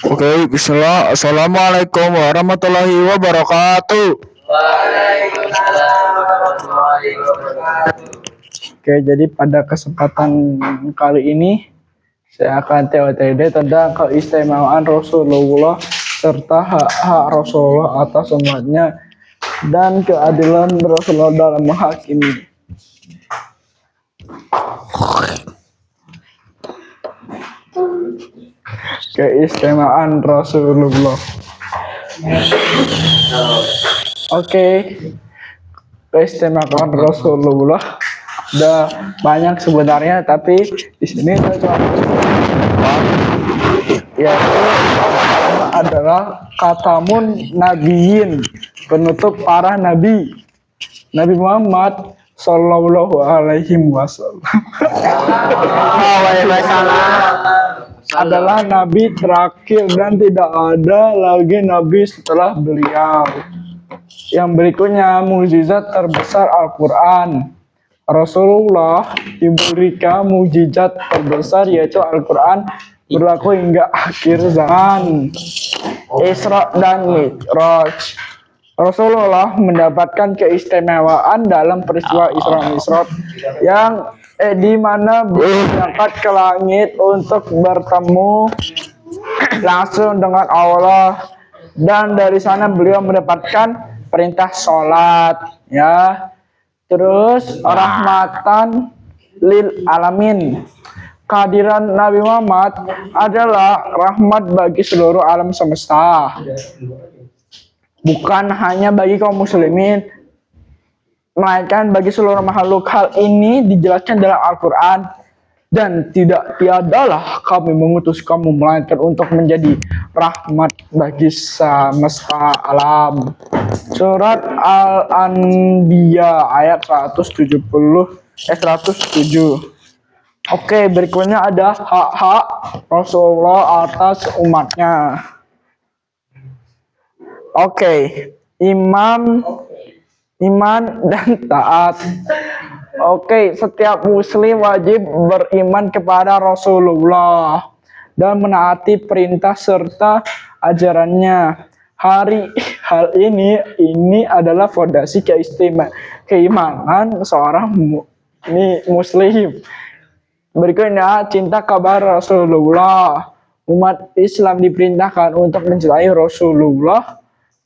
Oke, bismillah. Assalamualaikum warahmatullahi wabarakatuh. Waalaikumsalam warahmatullahi wabarakatuh. Oke, jadi pada kesempatan kali ini saya akan TOTD tentang keistimewaan Rasulullah serta hak-hak Rasulullah atas umatnya dan keadilan Rasulullah dalam menghakimi. Keistimewaan Rasulullah. Oke, keistimewaan Rasulullah udah banyak sebenarnya, tapi di sini saya cuma yaitu adalah katamun nabiyin, penutup para nabi. Nabi Muhammad Sallallahu Alaihi Wasallam adalah nabi terakhir dan tidak ada lagi nabi setelah beliau. Yang berikutnya mukjizat terbesar Al-Quran. Rasulullah diberikan mukjizat terbesar yaitu Al-Quran berlaku hingga akhir zaman. Isra dan Mi'raj. Rasulullah mendapatkan keistimewaan dalam peristiwa Isra Mi'raj yang di mana beliau berangkat ke langit untuk bertemu langsung dengan Allah, dan dari sana beliau mendapatkan perintah sholat, ya. Terus rahmatan lil alamin. Kehadiran Nabi Muhammad adalah rahmat bagi seluruh alam semesta, bukan hanya bagi kaum muslimin, melainkan bagi seluruh makhluk. Hal ini dijelaskan dalam Al-Quran. Dan tiadalah kami mengutus kamu melainkan untuk menjadi rahmat bagi semesta alam. Surat Al-Anbiya ayat 107. Oke, berikutnya ada hak-hak Rasulullah atas umatnya. Oke, iman dan taat. Oke, setiap muslim wajib beriman kepada Rasulullah dan menaati perintah serta ajarannya. Hal ini adalah fondasi keimanan seorang muslim. Berikutnya, cinta kepada Rasulullah. Umat Islam diperintahkan untuk mencintai Rasulullah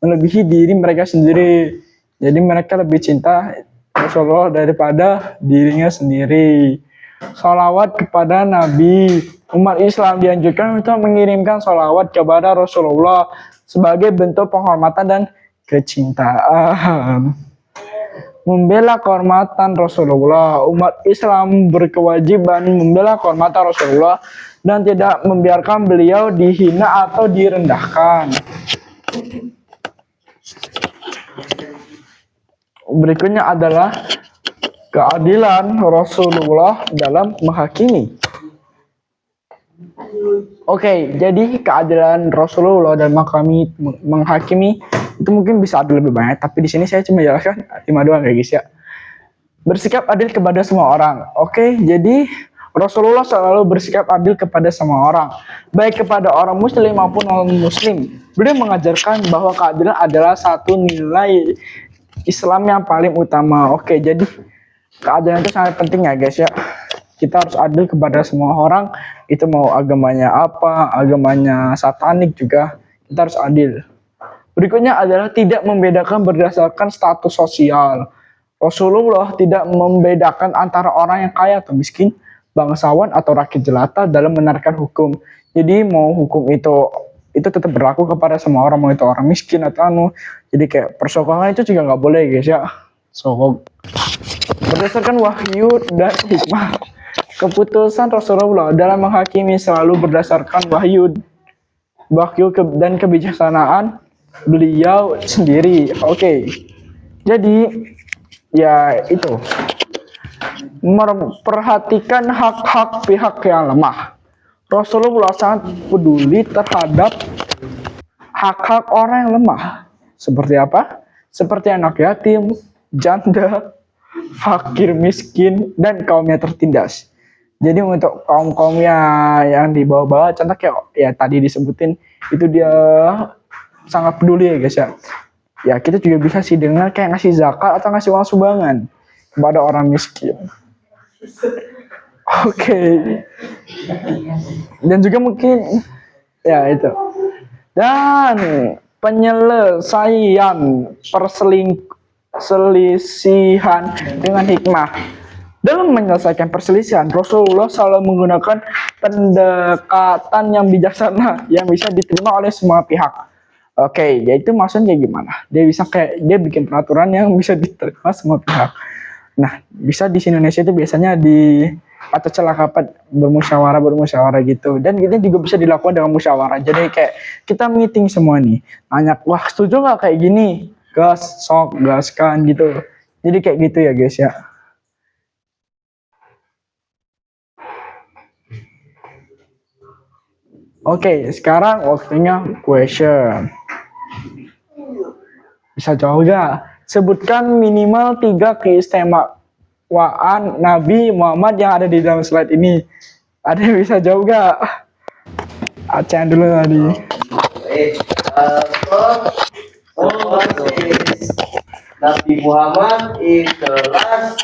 melebihi diri mereka sendiri. Jadi mereka lebih cinta Rasulullah daripada dirinya sendiri. Sholawat kepada Nabi. Umat Islam dianjurkan untuk mengirimkan sholawat kepada Rasulullah sebagai bentuk penghormatan dan kecintaan. Membela kehormatan Rasulullah. Umat Islam berkewajiban membela kehormatan Rasulullah dan tidak membiarkan beliau dihina atau direndahkan. Berikutnya adalah keadilan Rasulullah dalam menghakimi. Oke, jadi keadilan Rasulullah dalam menghakimi itu mungkin bisa ada lebih banyak, tapi di sini saya cuma jelaskan 5 doang ya guys ya. Bersikap adil kepada semua orang. Oke, jadi Rasulullah selalu bersikap adil kepada semua orang, baik kepada orang muslim maupun non-muslim. Beliau mengajarkan bahwa keadilan adalah satu nilai Islam yang paling utama. Oke, jadi keadilan itu sangat penting ya guys ya. Kita harus adil kepada semua orang, itu mau agamanya apa, agamanya satanik juga, kita harus adil. Berikutnya adalah tidak membedakan berdasarkan status sosial. Rasulullah tidak membedakan antara orang yang kaya atau miskin, bangsawan atau rakyat jelata dalam menerapkan hukum. Jadi mau hukum itu tetap berlaku kepada semua orang, mau itu orang miskin atau jadi kayak persoalan itu juga nggak boleh guys ya. So berdasarkan wahyu dan hikmah, keputusan Rasulullah dalam menghakimi selalu berdasarkan wahyu dan kebijaksanaan beliau sendiri. Oke, jadi ya itu memperhatikan hak-hak pihak yang lemah. Rasulullah sangat peduli terhadap hak-hak orang yang lemah. Seperti apa? Seperti anak yatim, janda, fakir miskin, dan kaum yang tertindas. Jadi untuk kaum yang di bawah-bawah, contoh kayak ya tadi disebutin itu dia sangat peduli ya guys ya. Ya kita juga bisa sih dengan kayak ngasih zakat atau ngasih uang sumbangan kepada orang miskin. Oke. Dan juga mungkin ya itu. Dan penyelesaian perselisihan dengan hikmah. Dalam menyelesaikan perselisihan, Rasulullah selalu menggunakan pendekatan yang bijaksana yang bisa diterima oleh semua pihak. Oke, yaitu maksudnya kayak gimana? Dia bikin peraturan yang bisa diterima semua pihak. Nah, bisa di Indonesia itu biasanya atau celah kapan bermusyawarah gitu. Dan itu juga bisa dilakukan dengan musyawarah. Jadi kayak kita meeting semua nih, nanya, wah setuju nggak kayak gini? Gaskan gitu. Jadi kayak gitu ya guys ya. Oke, sekarang waktunya question. Bisa jawab gak? Sebutkan minimal 3 keistimewaan Nabi Muhammad yang ada di dalam slide ini. Ada yang bisa jawab gak? Aceh dulu tadi. Nabi Muhammad is the last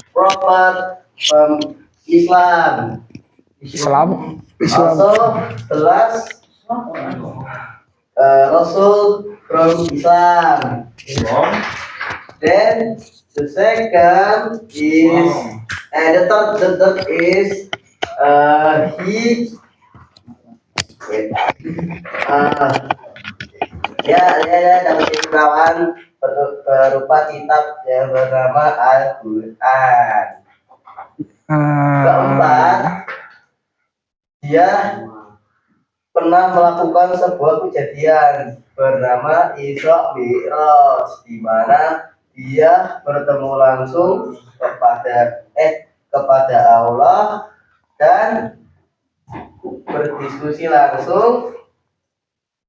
prophet from Islam. Also the last Rasul from Islam. Then the second is the third is he wait dapat pengetahuan berupa kitab yang bernama Al-Quran. Keempat, dia pernah melakukan sebuah kejadian bernama Isra Mi'raj, di mana dia bertemu langsung kepada Allah dan berdiskusi langsung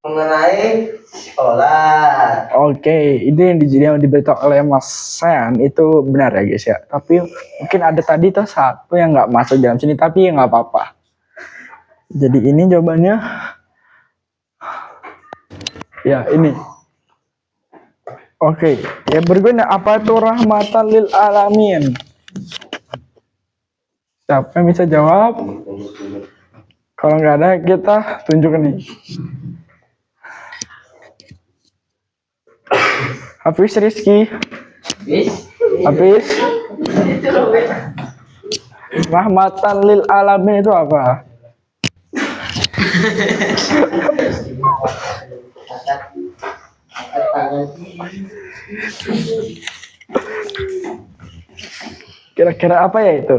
mengenai sholat. Oke, itu yang diberitahu oleh Mas Sen itu benar ya guys ya. Tapi mungkin ada tadi tuh satu yang nggak masuk dalam sini, tapi nggak apa-apa. Jadi ini jawabannya. Ya ini. Oke, yang berikutnya apa itu rahmatan lil alamin? Siapa yang bisa jawab? Kalau nggak ada kita tunjuk nih. Hafiz Rizky. Hafiz. Rahmatan lil alamin itu apa? Kira-kira apa ya itu?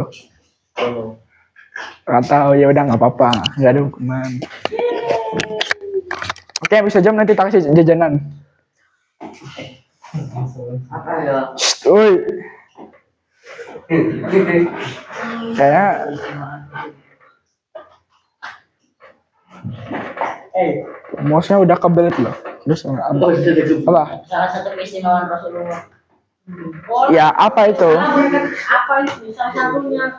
Nggak tahu, ya udah nggak apa-apa, nggak ada hukuman. Oke, bisa jam nanti tak kasih jajanan. Apa ya? Woi. Kayak mouse-nya udah kebelet loh. Terus apa? Salah satu keistimewaan Rasulullah. Ya, apa itu? Apa itu? Salah satunya.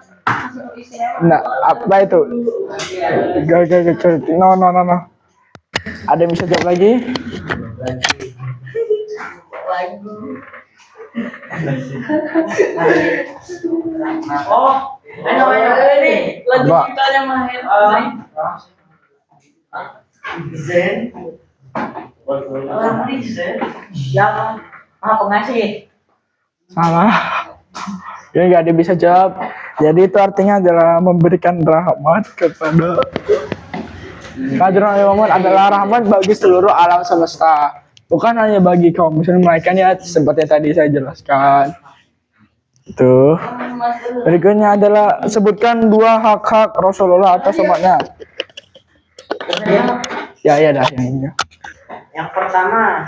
Nah, apa itu? Gak. No. Ada yang bisa jawab lagi? Oh, ini lagu ciptanya Maher. Zen. Yang pengasih. Salah. Ini nggak ada bisa jawab. Jadi itu artinya adalah memberikan rahmat kepada Nabi Muhammad adalah rahmat bagi seluruh alam semesta. Bukan hanya bagi kaum muslim, mereka ya seperti tadi saya jelaskan. Itu. Berikutnya adalah sebutkan 2 hak-hak Rasulullah atas umatnya. Ya dah yang ini. Yang pertama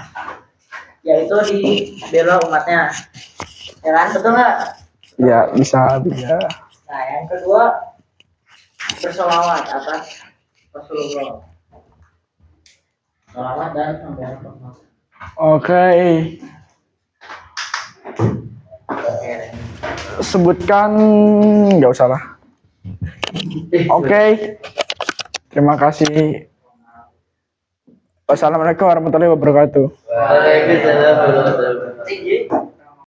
yaitu dibela umatnya. Ya kan, betul nggak? Ya bisa. Nah, yang kedua bersolawat atas Rasulullah. Solawat dan membela. Oke. Sebutkan, nggak usah lah. Oke. Terima kasih. Wassalamualaikum warahmatullahi wabarakatuh. Waalaikumsalam warahmatullahi wabarakatuh.